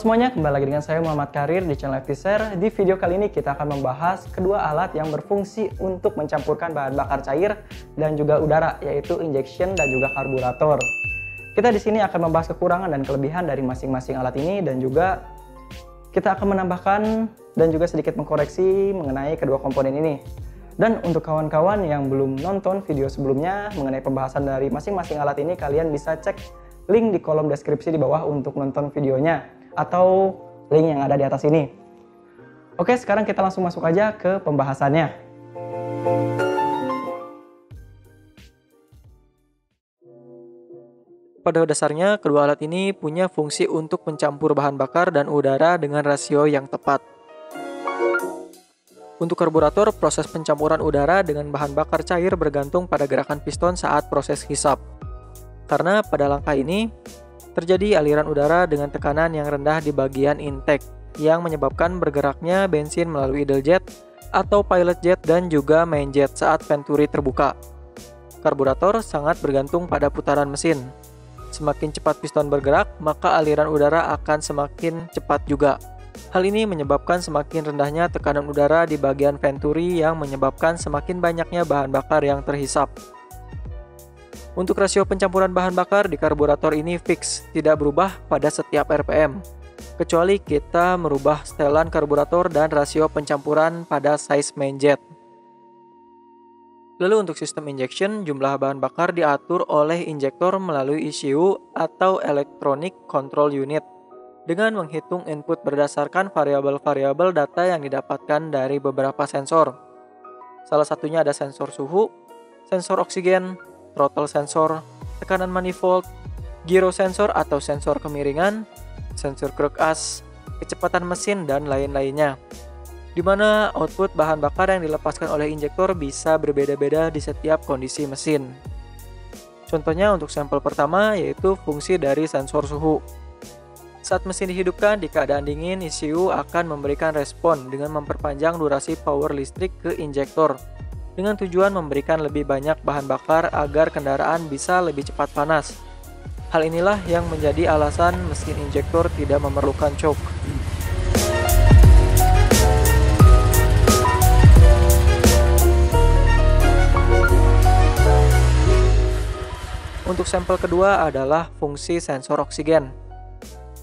semuanya, kembali lagi dengan saya Muhammad Karir di channel FT Share. Di video kali ini kita akan membahas kedua alat yang berfungsi untuk mencampurkan bahan bakar cair dan juga udara, yaitu injection dan juga karburator. Kita di sini akan membahas kekurangan dan kelebihan dari masing-masing alat ini, dan juga kita akan menambahkan dan juga sedikit mengkoreksi mengenai kedua komponen ini. Dan untuk kawan-kawan yang belum nonton video sebelumnya mengenai pembahasan dari masing-masing alat ini, kalian bisa cek link di kolom deskripsi di bawah untuk nonton videonya, atau link yang ada di atas ini. Oke, sekarang kita langsung masuk aja ke pembahasannya. Pada dasarnya, kedua alat ini punya fungsi untuk mencampur bahan bakar dan udara dengan rasio yang tepat. Untuk karburator, proses pencampuran udara dengan bahan bakar cair bergantung pada gerakan piston saat proses hisap. Karena pada langkah ini, terjadi aliran udara dengan tekanan yang rendah di bagian intake, yang menyebabkan bergeraknya bensin melalui idle jet atau pilot jet dan juga main jet saat venturi terbuka. Karburator sangat bergantung pada putaran mesin. Semakin cepat piston bergerak, maka aliran udara akan semakin cepat juga. Hal ini menyebabkan semakin rendahnya tekanan udara di bagian venturi yang menyebabkan semakin banyaknya bahan bakar yang terhisap. Untuk rasio pencampuran bahan bakar di karburator ini fix, tidak berubah pada setiap RPM, kecuali kita merubah setelan karburator dan rasio pencampuran pada size main jet. Lalu untuk sistem injection, jumlah bahan bakar diatur oleh injektor melalui ECU atau Electronic Control Unit dengan menghitung input berdasarkan variabel-variabel data yang didapatkan dari beberapa sensor. Salah satunya ada sensor suhu, sensor oksigen, throttle sensor, tekanan manifold, gyro sensor atau sensor kemiringan, sensor kruk as, kecepatan mesin, dan lain-lainnya. Di mana output bahan bakar yang dilepaskan oleh injektor bisa berbeda-beda di setiap kondisi mesin. Contohnya untuk sampel pertama yaitu fungsi dari sensor suhu. Saat mesin dihidupkan di keadaan dingin, ECU akan memberikan respon dengan memperpanjang durasi power listrik ke injektor dengan tujuan memberikan lebih banyak bahan bakar agar kendaraan bisa lebih cepat panas. Hal inilah yang menjadi alasan mesin injektor tidak memerlukan choke. Untuk sampel kedua adalah fungsi sensor oksigen.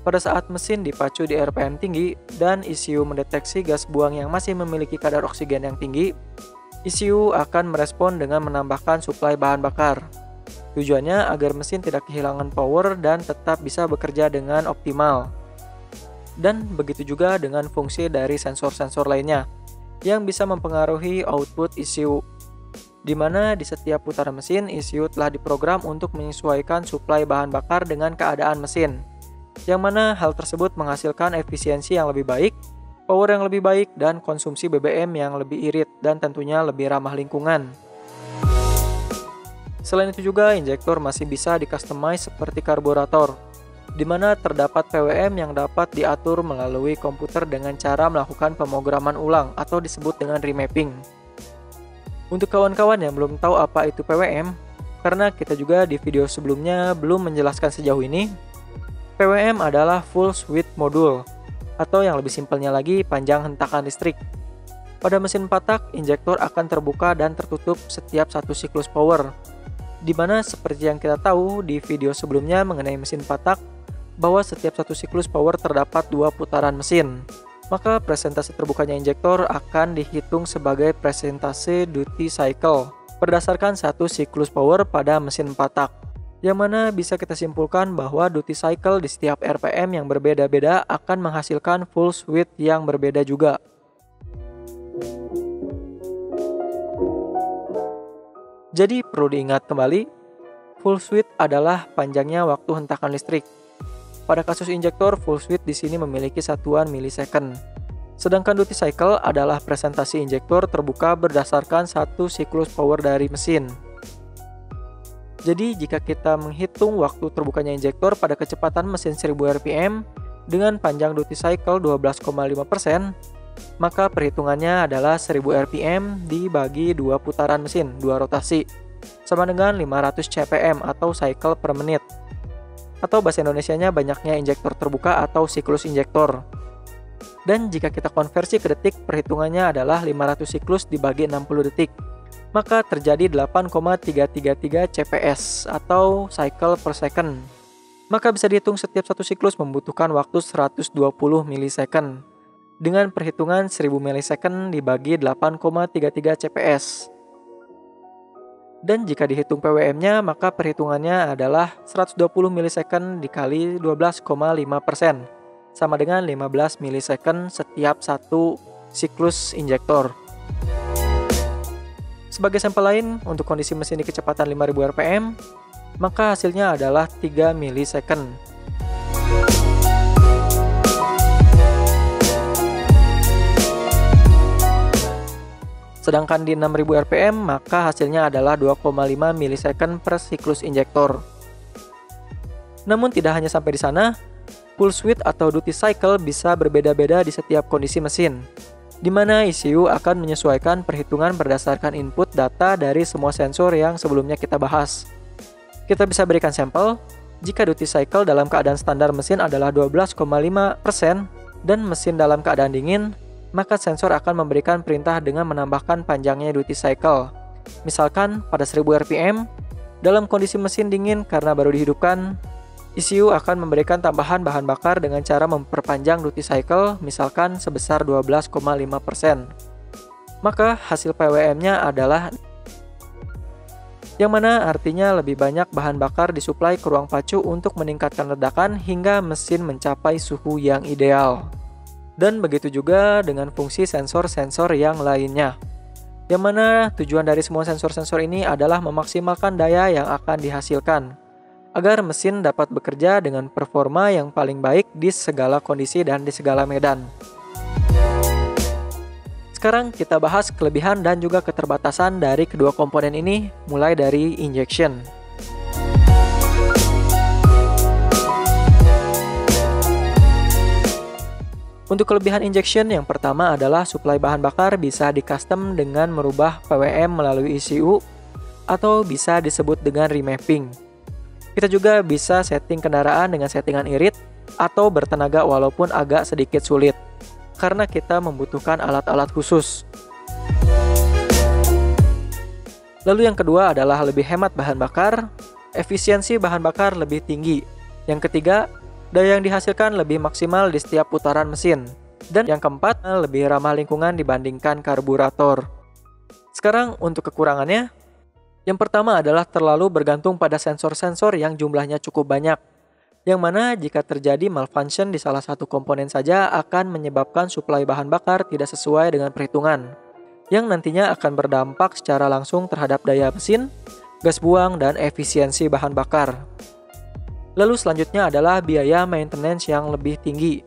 Pada saat mesin dipacu di RPM tinggi dan ECU mendeteksi gas buang yang masih memiliki kadar oksigen yang tinggi, ECU akan merespon dengan menambahkan suplai bahan bakar. Tujuannya agar mesin tidak kehilangan power dan tetap bisa bekerja dengan optimal. Dan begitu juga dengan fungsi dari sensor-sensor lainnya yang bisa mempengaruhi output ECU, di mana di setiap putaran mesin, ECU telah diprogram untuk menyesuaikan suplai bahan bakar dengan keadaan mesin, yang mana hal tersebut menghasilkan efisiensi yang lebih baik, power yang lebih baik, dan konsumsi BBM yang lebih irit dan tentunya lebih ramah lingkungan. Selain itu juga, injektor masih bisa di-customize seperti karburator, di mana terdapat PWM yang dapat diatur melalui komputer dengan cara melakukan pemrograman ulang atau disebut dengan remapping. Untuk kawan-kawan yang belum tahu apa itu PWM, karena kita juga di video sebelumnya belum menjelaskan sejauh ini, PWM adalah full switch module, atau yang lebih simpelnya lagi, panjang hentakan listrik. Pada mesin 4 tak, injektor akan terbuka dan tertutup setiap satu siklus power, di mana seperti yang kita tahu di video sebelumnya mengenai mesin 4 tak, bahwa setiap satu siklus power terdapat 2 putaran mesin. Maka presentasi terbukanya injektor akan dihitung sebagai presentasi duty cycle berdasarkan satu siklus power pada mesin 4 tak. Yang mana bisa kita simpulkan bahwa duty cycle di setiap RPM yang berbeda-beda akan menghasilkan full switch yang berbeda juga. Jadi perlu diingat kembali, full switch adalah panjangnya waktu hentakan listrik. Pada kasus injektor, full switch di sini memiliki satuan milisecond. Sedangkan duty cycle adalah presentasi injektor terbuka berdasarkan satu siklus power dari mesin. Jadi jika kita menghitung waktu terbukanya injektor pada kecepatan mesin 1000 rpm dengan panjang duty cycle 12,5%, maka perhitungannya adalah 1000 rpm dibagi 2 putaran mesin, 2 rotasi, sama dengan 500 cpm atau cycle per menit. atau bahasa Indonesianya banyaknya injektor terbuka atau siklus injektor. Dan jika kita konversi ke detik, perhitungannya adalah 500 siklus dibagi 60 detik. Maka terjadi 8,333 CPS atau cycle per second. Maka bisa dihitung setiap satu siklus membutuhkan waktu 120 milisecond. Dengan perhitungan 1000 milisecond dibagi 8,33 CPS. Dan jika dihitung PWM-nya, maka perhitungannya adalah 120 milisecond dikali 12,5%. Sama dengan 15 milisecond setiap satu siklus injektor. Sebagai sampel lain, untuk kondisi mesin di kecepatan 5000 rpm, maka hasilnya adalah 3 milisecond. Sedangkan di 6000 rpm, maka hasilnya adalah 2,5 milisecond per siklus injektor. Namun tidak hanya sampai di sana, pulse width atau duty cycle bisa berbeda-beda di setiap kondisi mesin, di mana ECU akan menyesuaikan perhitungan berdasarkan input data dari semua sensor yang sebelumnya kita bahas. Kita bisa berikan sampel, jika duty cycle dalam keadaan standar mesin adalah 12,5% dan mesin dalam keadaan dingin, maka sensor akan memberikan perintah dengan menambahkan panjangnya duty cycle. Misalkan pada 1000 rpm, dalam kondisi mesin dingin karena baru dihidupkan, ECU akan memberikan tambahan bahan bakar dengan cara memperpanjang duty cycle, misalkan sebesar 12,5%. Maka hasil PWM-nya adalah yang mana artinya lebih banyak bahan bakar disuplai ke ruang pacu untuk meningkatkan ledakan hingga mesin mencapai suhu yang ideal. Dan begitu juga dengan fungsi sensor-sensor yang lainnya. Yang mana tujuan dari semua sensor-sensor ini adalah memaksimalkan daya yang akan dihasilkan, agar mesin dapat bekerja dengan performa yang paling baik di segala kondisi dan di segala medan. Sekarang kita bahas kelebihan dan juga keterbatasan dari kedua komponen ini, mulai dari injection. Untuk kelebihan injection, yang pertama adalah suplai bahan bakar bisa di-custom dengan merubah PWM melalui ECU, atau bisa disebut dengan remapping. Kita juga bisa setting kendaraan dengan settingan irit atau bertenaga walaupun agak sedikit sulit, karena kita membutuhkan alat-alat khusus. Lalu yang kedua adalah lebih hemat bahan bakar, efisiensi bahan bakar lebih tinggi. Yang ketiga, daya yang dihasilkan lebih maksimal di setiap putaran mesin. Dan yang keempat, lebih ramah lingkungan dibandingkan karburator. Sekarang untuk kekurangannya, yang pertama adalah terlalu bergantung pada sensor-sensor yang jumlahnya cukup banyak, yang mana jika terjadi malfunction di salah satu komponen saja akan menyebabkan suplai bahan bakar tidak sesuai dengan perhitungan, yang nantinya akan berdampak secara langsung terhadap daya mesin, gas buang, dan efisiensi bahan bakar. Lalu selanjutnya adalah biaya maintenance yang lebih tinggi.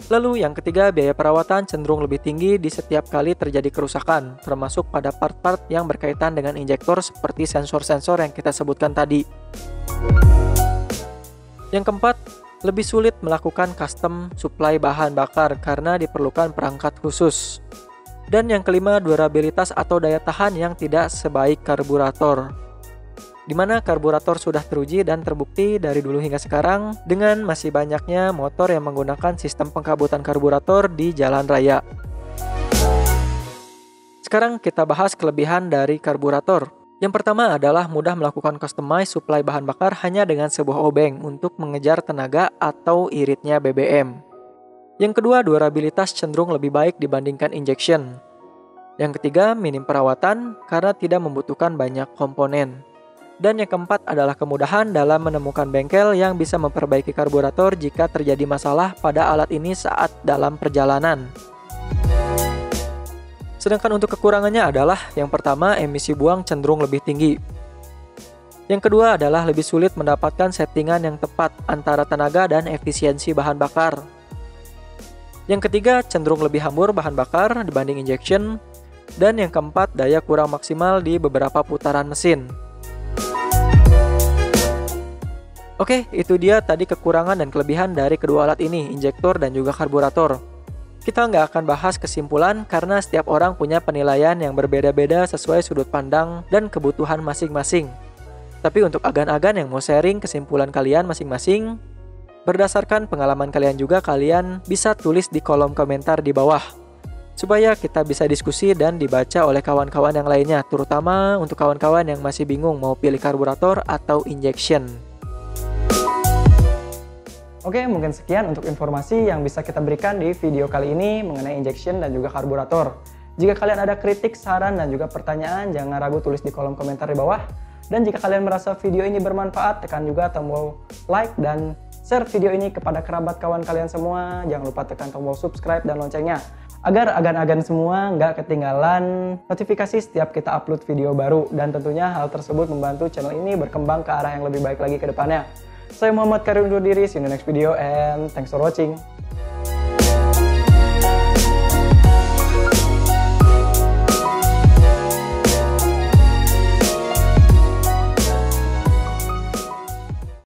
Lalu yang ketiga, biaya perawatan cenderung lebih tinggi di setiap kali terjadi kerusakan, termasuk pada part-part yang berkaitan dengan injektor seperti sensor-sensor yang kita sebutkan tadi. Yang keempat, lebih sulit melakukan custom supply bahan bakar karena diperlukan perangkat khusus. Dan yang kelima, durabilitas atau daya tahan yang tidak sebaik karburator, di mana karburator sudah teruji dan terbukti dari dulu hingga sekarang dengan masih banyaknya motor yang menggunakan sistem pengkabutan karburator di jalan raya. Sekarang kita bahas kelebihan dari karburator. Yang pertama adalah mudah melakukan customize supply bahan bakar hanya dengan sebuah obeng untuk mengejar tenaga atau iritnya BBM. Yang kedua, durabilitas cenderung lebih baik dibandingkan injection. Yang ketiga, minim perawatan karena tidak membutuhkan banyak komponen. Dan yang keempat adalah kemudahan dalam menemukan bengkel yang bisa memperbaiki karburator jika terjadi masalah pada alat ini saat dalam perjalanan. Sedangkan untuk kekurangannya adalah yang pertama, emisi buang cenderung lebih tinggi. Yang kedua adalah lebih sulit mendapatkan settingan yang tepat antara tenaga dan efisiensi bahan bakar. Yang ketiga, cenderung lebih hambur bahan bakar dibanding injection. Dan yang keempat, daya kurang maksimal di beberapa putaran mesin. Oke, itu dia tadi kekurangan dan kelebihan dari kedua alat ini, injektor dan juga karburator. Kita nggak akan bahas kesimpulan karena setiap orang punya penilaian yang berbeda-beda sesuai sudut pandang dan kebutuhan masing-masing. Tapi untuk agan-agan yang mau sharing kesimpulan kalian masing-masing, berdasarkan pengalaman kalian juga, kalian bisa tulis di kolom komentar di bawah, supaya kita bisa diskusi dan dibaca oleh kawan-kawan yang lainnya, terutama untuk kawan-kawan yang masih bingung mau pilih karburator atau injection. Oke, mungkin sekian untuk informasi yang bisa kita berikan di video kali ini mengenai injection dan juga karburator. Jika kalian ada kritik, saran, dan juga pertanyaan, jangan ragu tulis di kolom komentar di bawah. Dan jika kalian merasa video ini bermanfaat, tekan juga tombol like dan share video ini kepada kerabat kawan kalian semua. Jangan lupa tekan tombol subscribe dan loncengnya, agar agan-agan semua nggak ketinggalan notifikasi setiap kita upload video baru. Dan tentunya hal tersebut membantu channel ini berkembang ke arah yang lebih baik lagi ke depannya. Saya Muhammad Karim undur diri, see you in the next video and thanks for watching.